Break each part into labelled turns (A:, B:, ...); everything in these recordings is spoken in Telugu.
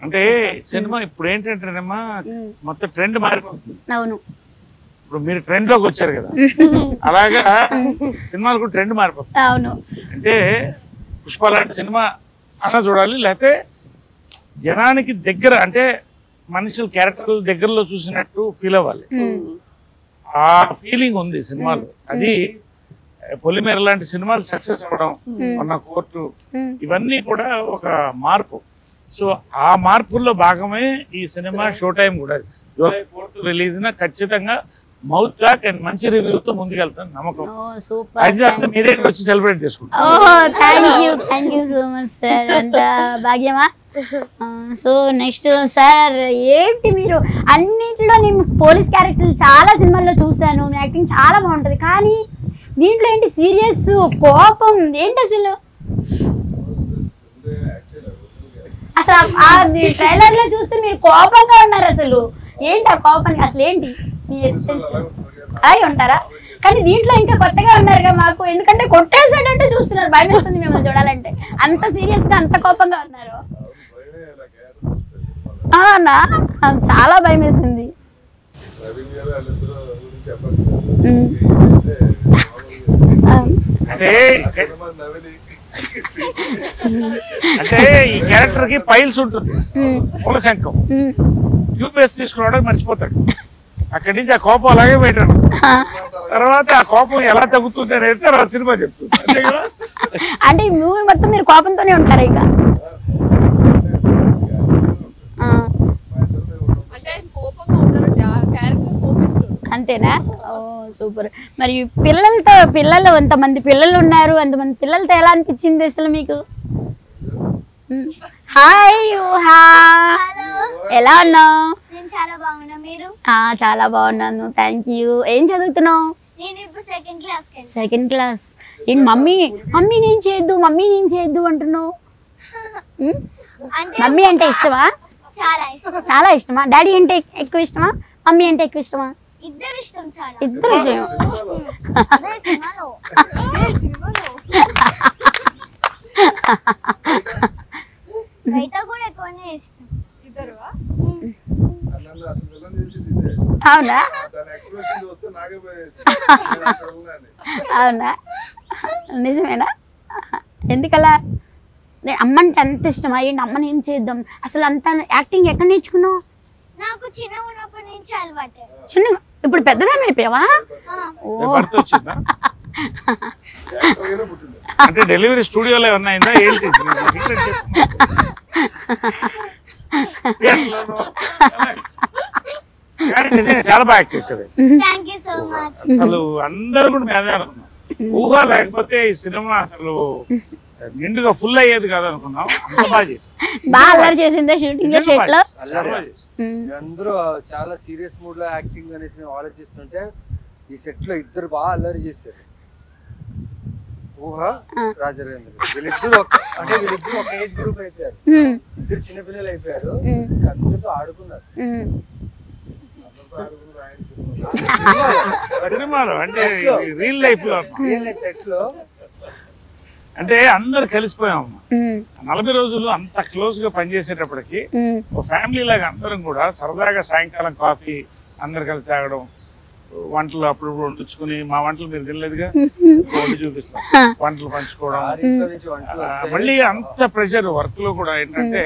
A: అంటే సినిమా ఇప్పుడు ఏంటంటేనమ్మా మొత్తం ట్రెండ్ మారిపోతుంది.
B: అవును,
A: ఇప్పుడు మీరు ట్రెండ్ లోకి వచ్చారు కదా, అలాగా సినిమాలు కూడా ట్రెండ్ మారిపోతుంది.
B: అవును.
A: అంటే పుష్ప లాంటి సినిమా అన్న చూడాలి, లేకపోతే జనానికి దగ్గర, అంటే మనుషుల క్యారెక్టర్ల దగ్గరలో చూసినట్టు ఫీల్ అవ్వాలి. ఆ ఫీలింగ్ ఉంది సినిమాలు. అది పొలిమేర లాంటి సినిమాలు సక్సెస్ అవ్వడం, ఉన్న కోర్టు, ఇవన్నీ కూడా ఒక మార్పు. సో ఆ మార్పుల్లో భాగమే ఈ సినిమా. షో టైం కూడా జూలై 4th రిలీజ్ ఖచ్చితంగా మౌత్ టాక్ అండ్ మంచి రివ్యూతో ముందుకెళ్తాను నమ్మకం. అది మీ దగ్గర వచ్చి సెలబ్రేట్ చేసుకుంటాం.
B: Thank you so much sir. అంత భాగ్యమా. సో నెక్స్ట్ సార్, ఏంటి మీరు అన్నింటిలో నేను పోలీస్ క్యారెక్టర్లు చాలా సినిమాల్లో చూశాను, మీ యాక్టింగ్ చాలా బాగుంటుంది, కానీ దీంట్లో ఏంటి సీరియస్ కోపం ఏంటి అసలు? అసలు ట్రైలర్ లో చూస్తే మీరు కోపంగా ఉన్నారు. అసలు ఏంటి ఆ కోపానికి అసలు ఏంటి మీ ఎక్స్పీరియన్స్? అలాగే ఉంటారా? కానీ దీంట్లో ఇంకా కొత్తగా ఉన్నారుగా మాకు, ఎందుకంటే కొట్టేసాడంటే చూస్తున్నారు, భయం వేస్తుంది మిమ్మల్ని చూడాలంటే, అంత సీరియస్ గా అంత కోపంగా ఉన్నారు. అవునా, చాలా భయం వేసింది.
A: అంటే ఈ క్యారెక్టర్ కి పైల్స్ ఉంటుంది, మూల శంఖం, ట్యూబ్లెస్ తీసుకురావడానికి మర్చిపోతాడు. అక్కడి నుంచి ఆ కోపం అలాగే పెట్టాడు. తర్వాత ఆ కోపం ఎలా తగ్గుతుంది అనేది తర్వాత సినిమా చెప్తుంది. అంతే కదా?
B: అంటే ఈ మూవీ మొత్తం మీరు కోపంతోనే ఉంటారు ఇక? అంతేనా? ఓ సూపర్. మరి పిల్లలు ఎంతమంది పిల్లలు ఉన్నారు, అంతమంది పిల్లలతో ఎలా అనిపించింది అసలు మీకు? హాయ్ యూహా, ఎలా ఉన్నావు? చాలా బాగున్నాను, థ్యాంక్ యూ. ఏం చదువుతున్నావు? Second class. ఏంటి మమ్మీ నేను చేయొద్దు అంటున్నావు? మమ్మీ అంటే ఇష్టమా? చాలా ఇష్టమా? డాడీ అంటే ఎక్కువ ఇష్టమా, మమ్మీ అంటే ఎక్కువ ఇష్టమా? ఇద్దరు ఇష్టం. అవునా? అవునా, నిజమేనా? ఎందుకలా? అమ్మంటే అంత ఇష్టమా? ఏంటి అమ్మని ఏం చేద్దాం అసలు? అంత యాక్టింగ్ ఎక్కడ నేర్చుకున్నావు?
C: నాకు చిన్న ఉన్నప్పటి నుంచి అలవాటే.
B: చిన్న, ఇప్పుడు పెద్దదాన్ని అయిపోయావా?
A: అంటే డెలివరీ స్టూడియోలో ఉన్నాయిందా ఏంటి? చాలా బాగా యాక్ట్ చేశారు. అసలు అందరూ కూడా మీద అనుకున్నాం. ఊహ లేకపోతే ఈ సినిమా అసలు నిండుగా ఫుల్ అయ్యేది కాదు అనుకున్నాం. అంత బాగా చేశారు.
B: బాగా అల్లరి చేసిందా షూటింగ్ సెట్ లో?
D: అందరూ చాలా సీరియస్ మూడ్ లో యాక్టింగ్ అనేసి ఆలోచిస్తుంటే ఈ సెట్ లో ఇద్దరు బాగా అల్లరి చేశారు. ఊహ, రాజరేంద్ర, వీళ్ళిద్దరు ఒక ఏజ్ గ్రూప్ అయిపోయారు. ఇద్దరు చిన్నపిల్లలు అయిపోయారు, అందరితో ఆడుకున్నారు.
A: అంటే రియల్ లైఫ్ లో
D: సెట్ లో
A: అంటే అందరు కలిసిపోయాము. 40 రోజులు అంత క్లోజ్ గా పనిచేసేటప్పటికి ఒక ఫ్యామిలీ లాగా అందరం కూడా సరదాగా సాయంకాలం కాఫీ అందరు కలిసి తాగడం, వంటలు అప్పుడప్పుడు వండించుకుని, మా వంటలు మీరు తినలేదుగా, వండి చూపిస్తాం, వంటలు పంచుకోవడం. మళ్ళీ అంత ప్రెషర్ వర్క్ లో కూడా ఏంటంటే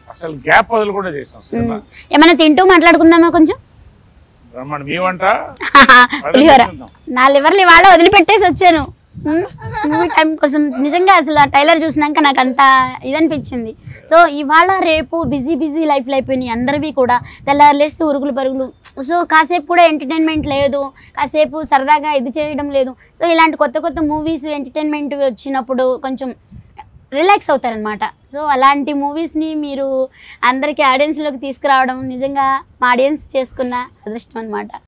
A: అసలు గ్యాప్ వదులు కూడా చేసాం సినిమా.
B: ఏమైనా తింటూ మాట్లాడుకుందామా కొంచెం?
A: రమ్మని మీ వంట
B: నా లివర్లు ఇవాళ వదిలిపెట్టేసి వచ్చాను మూవీ టైం కోసం. నిజంగా అసలు ఆ ట్రైలర్ చూసినాక నాకు అంత ఇదనిపించింది. సో ఇవాళ రేపు బిజీ లైఫ్లో అయిపోయినాయి అందరివి కూడా. తెల్లారులేస్తే ఉరుగులు పరుగులు. సో కాసేపు కూడా ఎంటర్టైన్మెంట్ లేదు, కాసేపు సరదాగా ఇది చేయడం లేదు. సో ఇలాంటి కొత్త మూవీస్ ఎంటర్టైన్మెంట్ వచ్చినప్పుడు కొంచెం రిలాక్స్ అవుతారనమాట. సో అలాంటి మూవీస్ని మీరు అందరికీ ఆడియన్స్లోకి తీసుకురావడం నిజంగా మా ఆడియన్స్ చేసుకున్న అదృష్టం అనమాట.